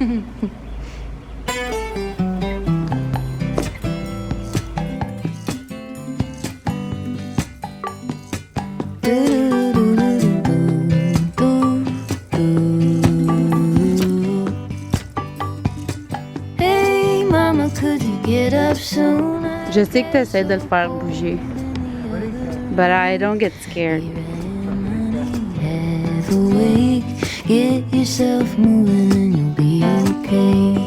Je sais que tu essaies de le faire bouger. But I don't get scared. Get yourself moving and you'll be okay.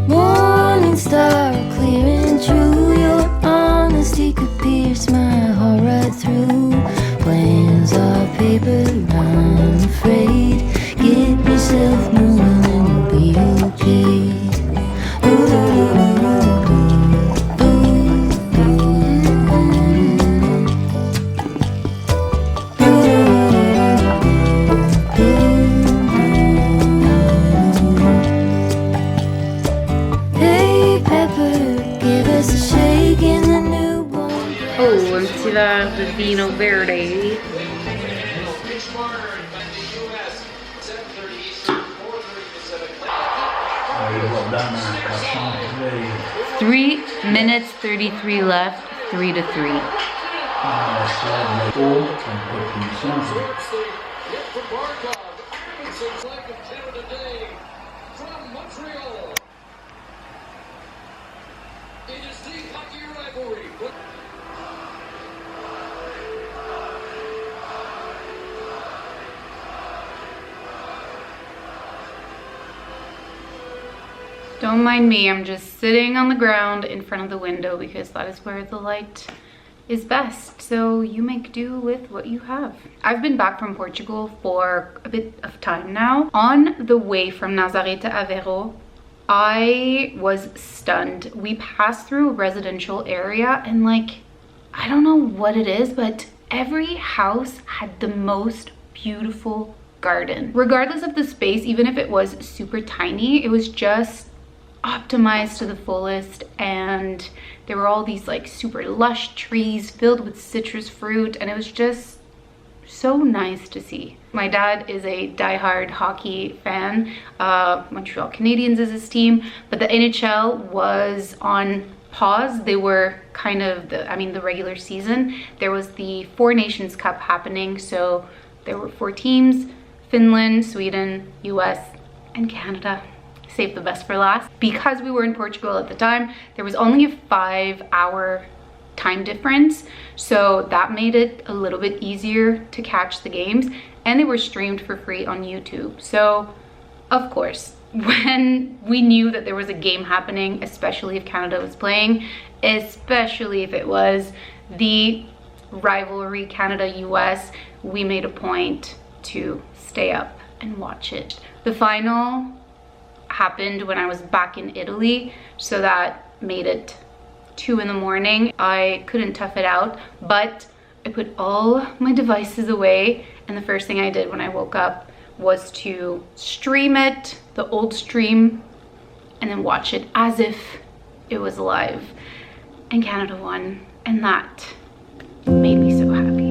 Morning star clear and true, your honesty could pierce my heart right through. Plans are paper, I'm afraid. Get yourself moving and you'll be okay. Hey Pepper, give us a shake in the newborn. Oh, un petit verre de vino verde. Pacific. 3 minutes 33 left, 3-3. Don't mind me, I'm just sitting on the ground in front of the window because that is where the light is best. So you make do with what you have. I've been back from Portugal for a bit of time now. On the way from Nazaré to Aveiro, I was stunned. We passed through a residential area and like, I don't know what it is, but every house had the most beautiful garden. Regardless of the space, even if it was super tiny, it was just optimized to the fullest, and there were all these like super lush trees filled with citrus fruit, and it was just so nice to see. My dad is a diehard hockey fan. Montreal Canadiens is his team, but the NHL was on pause. They were kind of the regular season. There was the Four Nations Cup happening, so there were 4 teams: Finland, Sweden, US, and Canada. Save the best for last. Because we were in Portugal at the time, there was only a 5-hour time difference, so that made it a little bit easier to catch the games, and they were streamed for free on YouTube. So of course, when we knew that there was a game happening, especially if Canada was playing, especially if it was the rivalry Canada-US, we made a point to stay up and watch it. The final happened when I was back in Italy, so that made it 2 in the morning. I couldn't tough it out, but I put all my devices away, and the first thing I did when I woke up was to stream it, the old stream, and then watch it as if it was live. And Canada won, and that made me so happy.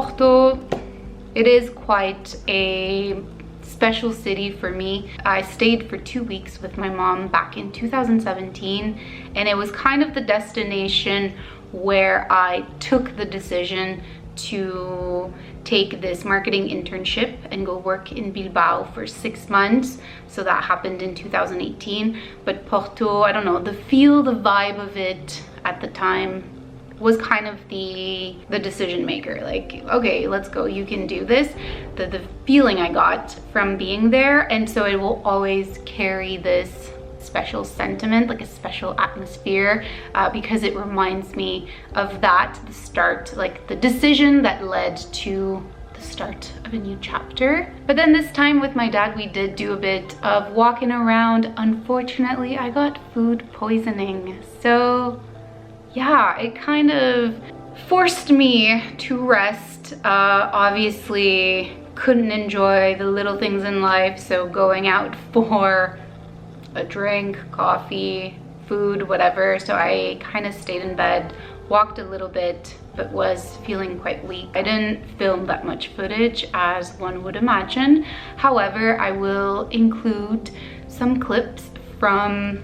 Porto, it is quite a special city for me. I stayed for 2 weeks with my mom back in 2017, and it was kind of the destination where I took the decision to take this marketing internship and go work in Bilbao for 6 months. So that happened in 2018. But Porto, I don't know, the feel, the vibe of it at the time was kind of the decision maker. Like, okay, let's go, you can do this. The feeling I got from being there, and so it will always carry this special sentiment, like a special atmosphere, because it reminds me of that, the start, like the decision that led to the start of a new chapter. But then this time with my dad, we did do a bit of walking around. Unfortunately, I got food poisoning. So yeah, it kind of forced me to rest. Obviously couldn't enjoy the little things in life, so going out for a drink, coffee, food, whatever. So I kind of stayed in bed, walked a little bit, but was feeling quite weak. I didn't film that much footage as one would imagine. However, I will include some clips from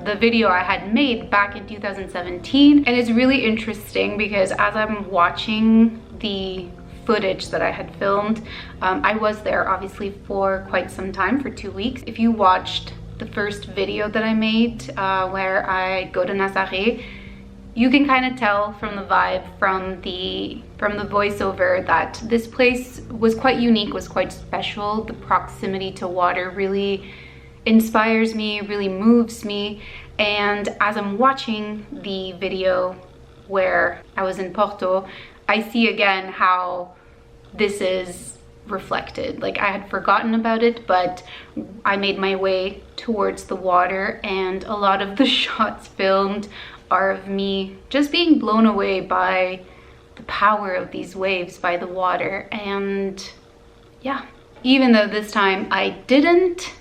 the video I had made back in 2017. And it's really interesting because as I'm watching the footage that I had filmed, I was there obviously for quite some time, for 2 weeks. If you watched the first video that I made where I go to Nazaré, you can kind of tell from the vibe, from the voiceover, that this place was quite unique, was quite special. The proximity to water really inspires me, really moves me. And as I'm watching the video where I was in Porto, I see again how this is reflected. Like, I had forgotten about it, but I made my way towards the water, and a lot of the shots filmed are of me just being blown away by the power of these waves, by the water. And yeah, even though this time I didn't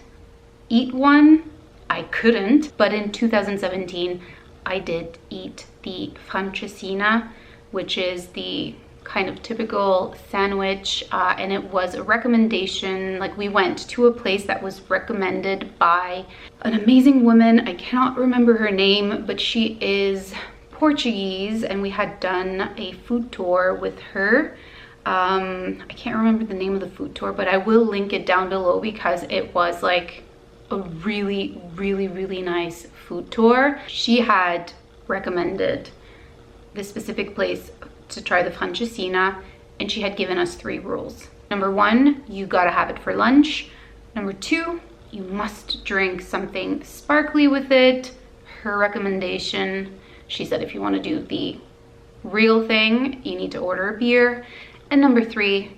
eat one, I couldn't, but in 2017 I did eat the francesina, which is the kind of typical sandwich, and it was a recommendation. Like, we went to a place that was recommended by an amazing woman. I cannot remember her name, but she is Portuguese, and we had done a food tour with her. I can't remember the name of the food tour, but I will link it down below because it was like a really, really, really nice food tour. She had recommended this specific place to try the francesina, and she had given us 3 rules. Number 1, you gotta have it for lunch. Number 2, you must drink something sparkly with it. Her recommendation, she said, if you want to do the real thing, you need to order a beer. And number 3,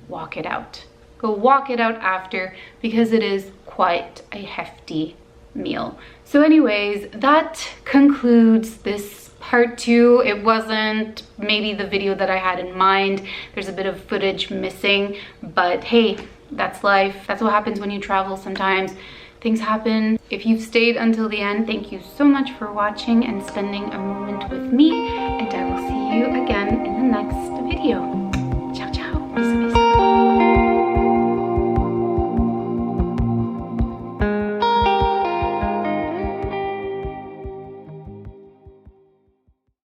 walk it out. Go walk it out after, because it is quite a hefty meal. So anyways, that concludes this part 2. It wasn't maybe the video that I had in mind. There's a bit of footage missing, but hey, that's life. That's what happens when you travel sometimes. Things happen. If you've stayed until the end, thank you so much for watching and spending a moment with me, and I will see you again in the next video. Ciao, ciao. Bisous, bisous.